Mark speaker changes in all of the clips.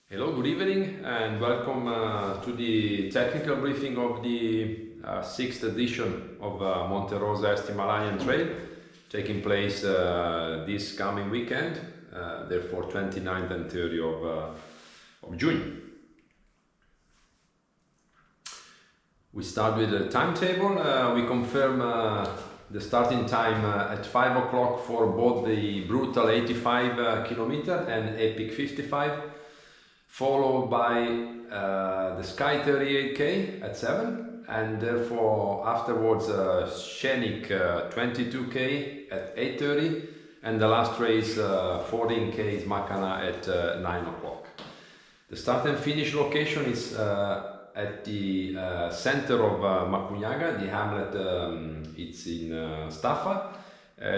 Speaker 1: Hello, good evening, and welcome to the technical briefing of the sixth edition of Monte Rosa Himalayan Trail, taking place this coming weekend, therefore 29th and 30th of June. We start with the timetable. We confirm the starting time at 5 o'clock for both the brutal 85 kilometer and epic 55. Followed by the Sky 38k at 7, and therefore afterwards scenic 22k at 8:30, and the last race 14k is Makana at 9 o'clock. The start and finish location is at the center of Magugnaga, the hamlet. It's in Staffa.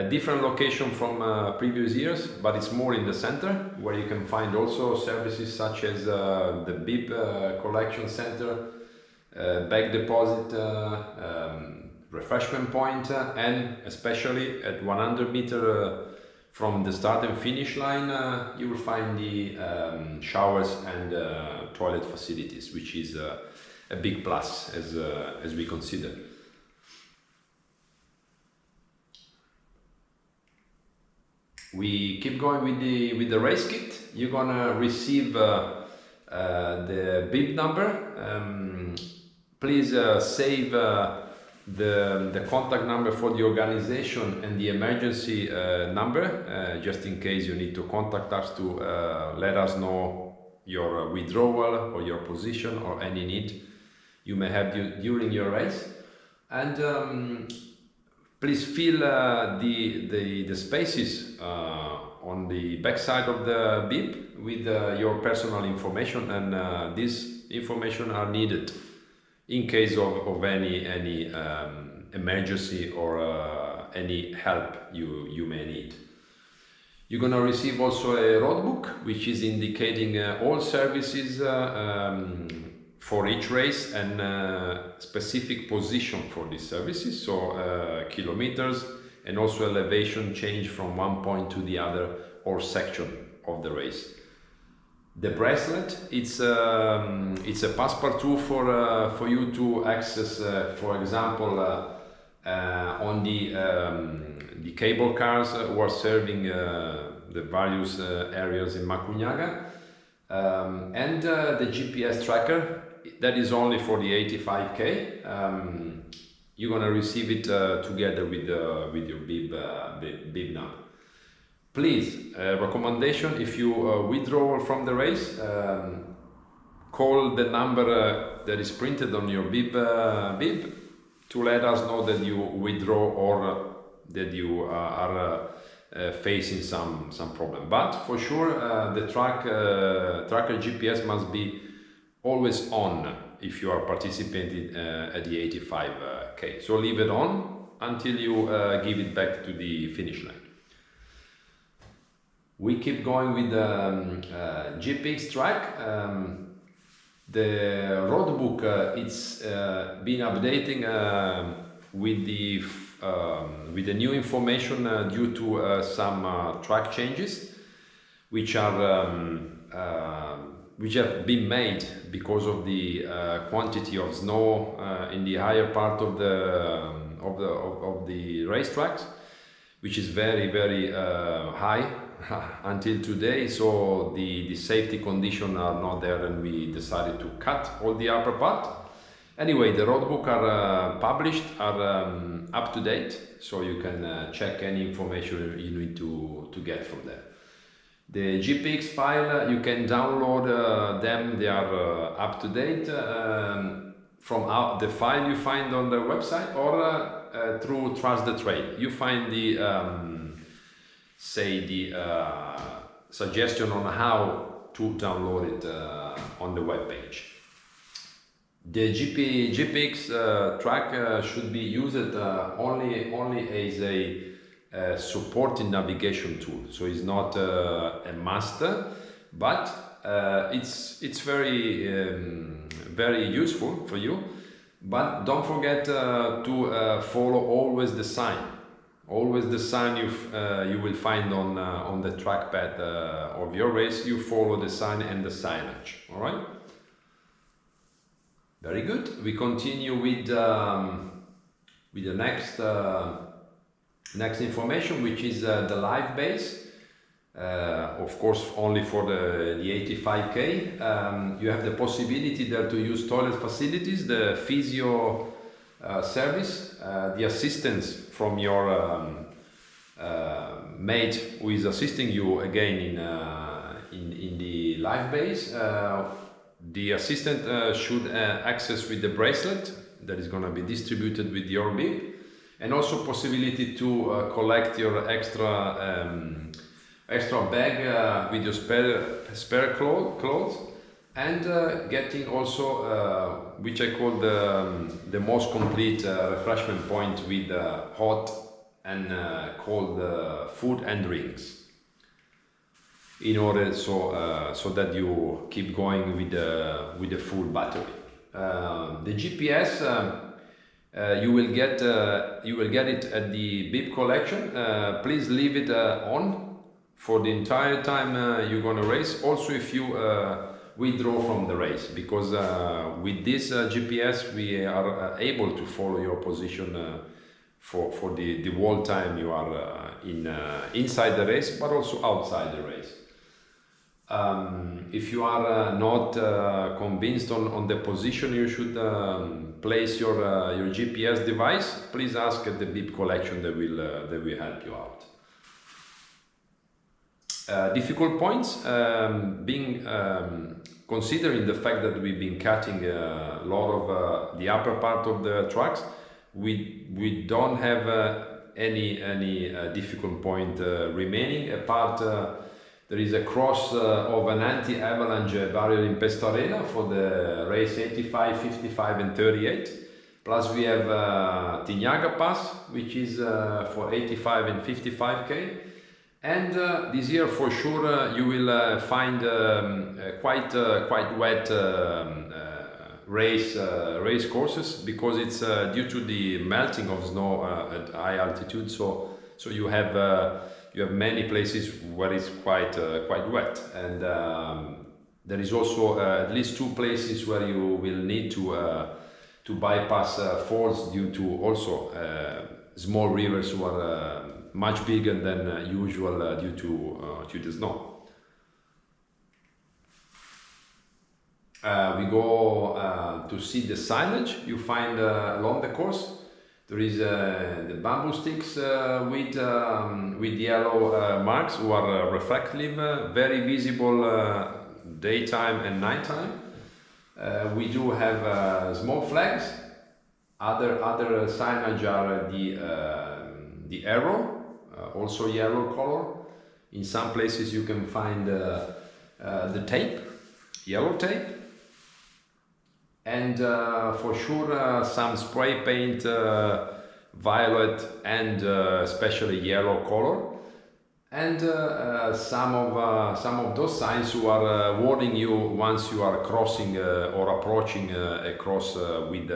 Speaker 1: Different location from previous years, but it's more in the center, where you can find also services such as the bib collection center, bag deposit, refreshment point, and especially at 100 meter from the start and finish line, you will find the showers and toilet facilities, which is a big plus as we consider. We keep going with the race kit. You're gonna receive the bib number. Please save the contact number for the organization and the emergency number, just in case you need to contact us to let us know your withdrawal or your position or any need you may have during your race. And please fill the spaces on the back side of the bib with your personal information, and this information are needed in case of any emergency or any help you may need. You're gonna receive also a road book, which is indicating all services for each race and specific position for these services, so kilometers and also elevation change from one point to the other or section of the race. The bracelet, it's a passport tool for you to access, for example, on the cable cars who are serving the various areas in Magugnaga, and the GPS tracker. That is only for the 85k. You're gonna receive it together with your bib number. Please, recommendation: if you withdraw from the race, call the number that is printed on your bib to let us know that you withdraw or that you are facing some problem. But for sure, the tracker GPS must be always on if you are participating at the 85k. So leave it on until you give it back to the finish line. We keep going with the GPX track. The road book, it's been updating with the new information due to some track changes, which have been made because of the quantity of snow in the higher part of the racetracks, which is very high until today. So the safety conditions are not there, and we decided to cut all the upper part. Anyway, the roadbook are published, are up to date, so you can check any information you need to get from there. The GPX file, you can download them, they are up to date from the file you find on the website, or through Trust the Trail. You find the suggestion on how to download it on the web page. The GPX track should be used only as a supporting navigation tool, so it's not a must, but it's very useful for you. But don't forget to follow always the sign always the sign you will find on the trackpad of your race. You follow the sign and the signage. All right. Very good. We continue with the next information, which is the live base. Of course, only for the 85K. You have the possibility there to use toilet facilities, the physio service, the assistance from your mate who is assisting you again in the live base. The assistant should access with the bracelet that is going to be distributed with your bib, and also possibility to collect your extra bag with your spare clothes, and getting also which I call the most complete refreshment point with hot and cold food and drinks, in order so that you keep going with the full battery. The GPS you will get it at the bib collection. Please leave it on for the entire time you're gonna race. Also, if you withdraw from the race, because with this GPS we are able to follow your position for the whole time you are inside the race, but also outside the race. If you are not convinced on the position you should place your GPS device, please ask at the bib collection. They will help you out. Difficult points, being considering the fact that we've been cutting a lot of the upper part of the tracks, we don't have any difficult point remaining, apart there is a cross of an anti-avalanche barrier in Pestarena for the race 85, 55 and 38. Plus we have Tignaga Pass, which is for 85 and 55K. And this year for sure you will find quite wet race courses, because it's due to the melting of snow at high altitude. So you have many places where it's quite wet, and there is also at least 2 places where you will need to bypass falls due to also small rivers who are much bigger than usual due to the snow. We go to see the signage you find along the course. There is the bamboo sticks with yellow marks who are reflective, very visible daytime and nighttime. We do have small flags. Other signage are the arrow, also yellow color. In some places you can find the tape, yellow tape, and for sure some spray paint, violet and especially yellow color, and some of those signs who are warning you once you are crossing or approaching a cross with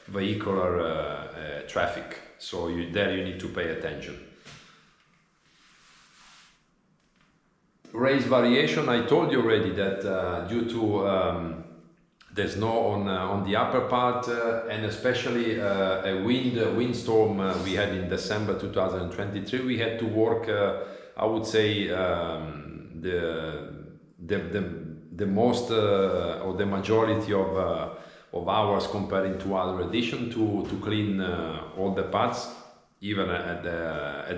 Speaker 1: vehicular traffic. So you need to pay attention. Race variation, I told you already that due to the snow on the upper part, and especially a windstorm we had in December 2023, we had to work, I would say, the most or the majority of hours comparing to other editions to clean all the parts, even at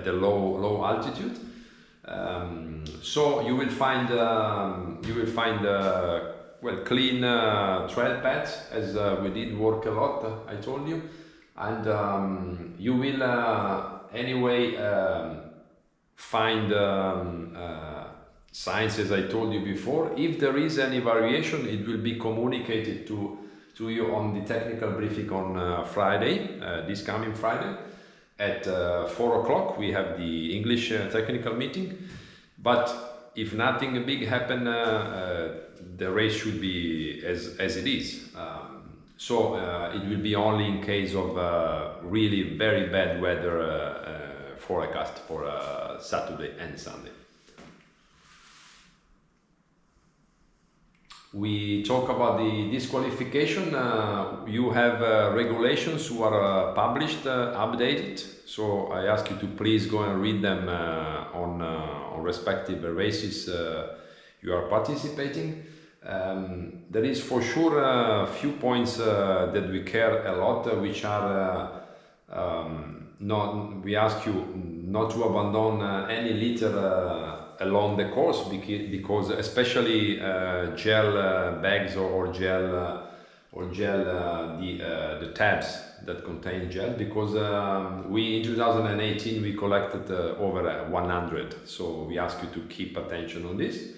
Speaker 1: the low altitude. So you will find well, clean tread pads, as we did work a lot, I told you, and you will anyway find signs, as I told you before. If there is any variation, it will be communicated to you on the technical briefing on Friday, this coming Friday at 4 o'clock. We have the English technical meeting, but if nothing big happen, the race should be as it is. So it will be only in case of really very bad weather forecast for Saturday and Sunday. We talk about the disqualification. You have regulations who are published, updated. So I ask you to please go and read them on respective races you are participating. There is for sure a few points that we care a lot, which are we ask you not to abandon any litter along the course, because especially gel bags or gel the tabs that contain gel, because we in 2018 we collected over 100, so we ask you to keep attention on this.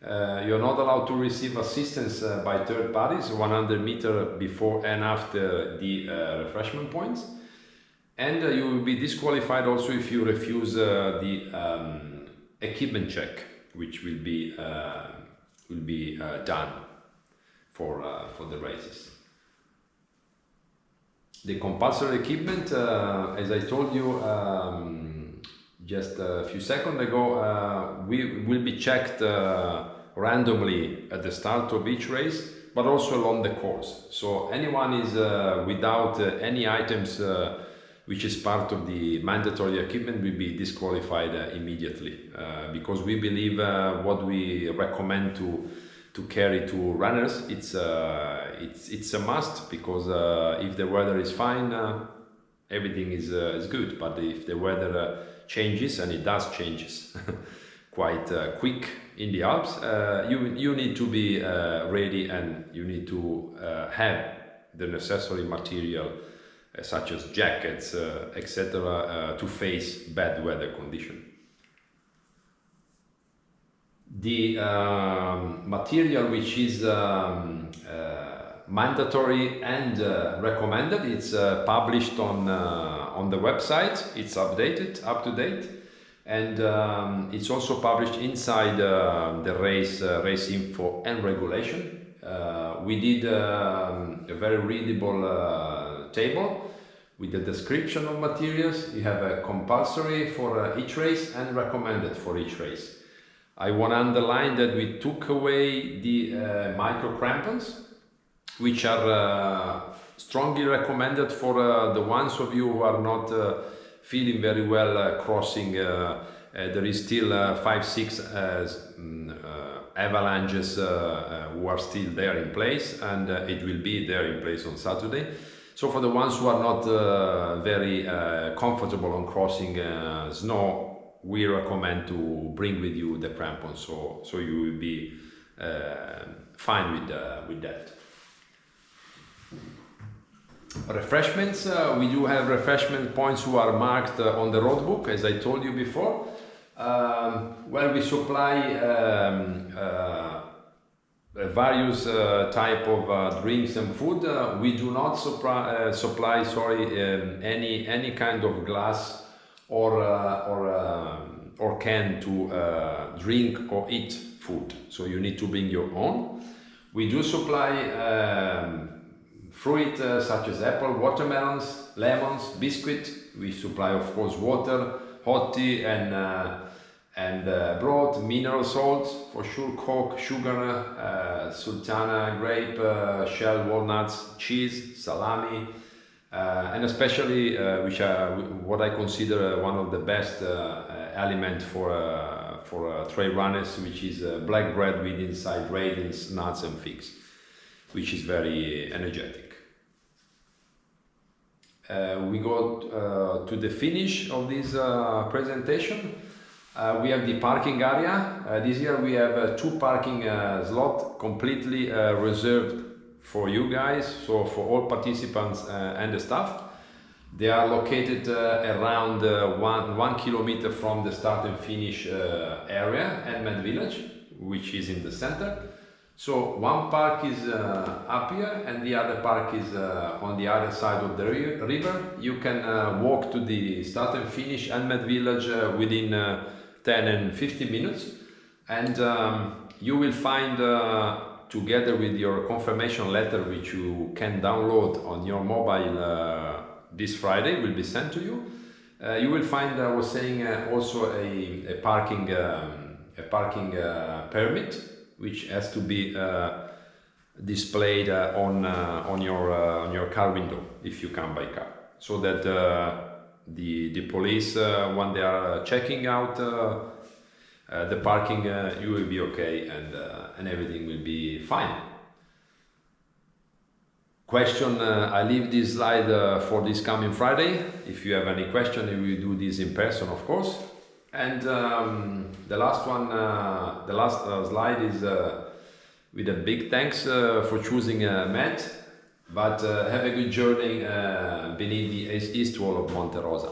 Speaker 1: You're not allowed to receive assistance by third parties 100 meters before and after the refreshment points, and you will be disqualified also if you refuse the equipment check, which will be done for the races. The compulsory equipment, as I told you just a few seconds ago, we will be checked randomly at the start of each race, but also along the course. So anyone is without any items which is part of the mandatory equipment will be disqualified immediately, because we believe what we recommend to carry to runners, it's a must, because if the weather is fine, everything is good. But if the weather changes, and it does changes quite quick in the Alps, you need to be ready, and you need to have the necessary material such as jackets, etc., to face bad weather conditions. The material which is mandatory and recommended, it's published on the website. It's updated, up to date, and it's also published inside the race info and regulation. We did a very readable table with the description of materials. You have a compulsory for each race and recommended for each race. I want to underline that we took away the micro crampons, which are strongly recommended for the ones of you who are not feeling very well crossing. There is still 5-6 avalanches who are still there in place, and it will be there in place on Saturday. So for the ones who are not very comfortable on crossing snow, we recommend to bring with you the crampons, so you will be fine with that. Refreshments, we do have refreshment points who are marked on the road book, as I told you before. Where we supply various type of drinks and food. We do not supply any kind of glass or can to drink or eat food, so you need to bring your own. We do supply fruit such as apple, watermelons, lemons, biscuit. We supply, of course, water, hot tea, and broth, mineral salts, for sure, Coke, sugar, sultana, grape, shell, walnuts, cheese, salami, and especially which are what I consider one of the best element for trail runners, which is black bread with inside raisins, nuts, and figs, which is very energetic. We go to the finish of this presentation. We have the parking area. This year we have 2 parking slots completely reserved for you guys, so for all participants and the staff. They are located around 1 kilometer from the start and finish area, MEHT village, which is in the center. So one park is up here, and the other park is on the other side of the river. You can walk to the start and finish MEHT village within 10 and 15 minutes, and you will find together with your confirmation letter, which you can download on your mobile this Friday, will be sent to you. You will find, I was saying, also a parking permit, which has to be displayed on your car window if you come by car, so that the police, when they are checking out the parking, you will be okay, and everything will be fine. Question, I leave this slide for this coming Friday. If you have any question, we will do this in person, of course. And the last one, the last slide is with a big thanks for choosing MEHT, but have a good journey beneath the east wall of Monte Rosa.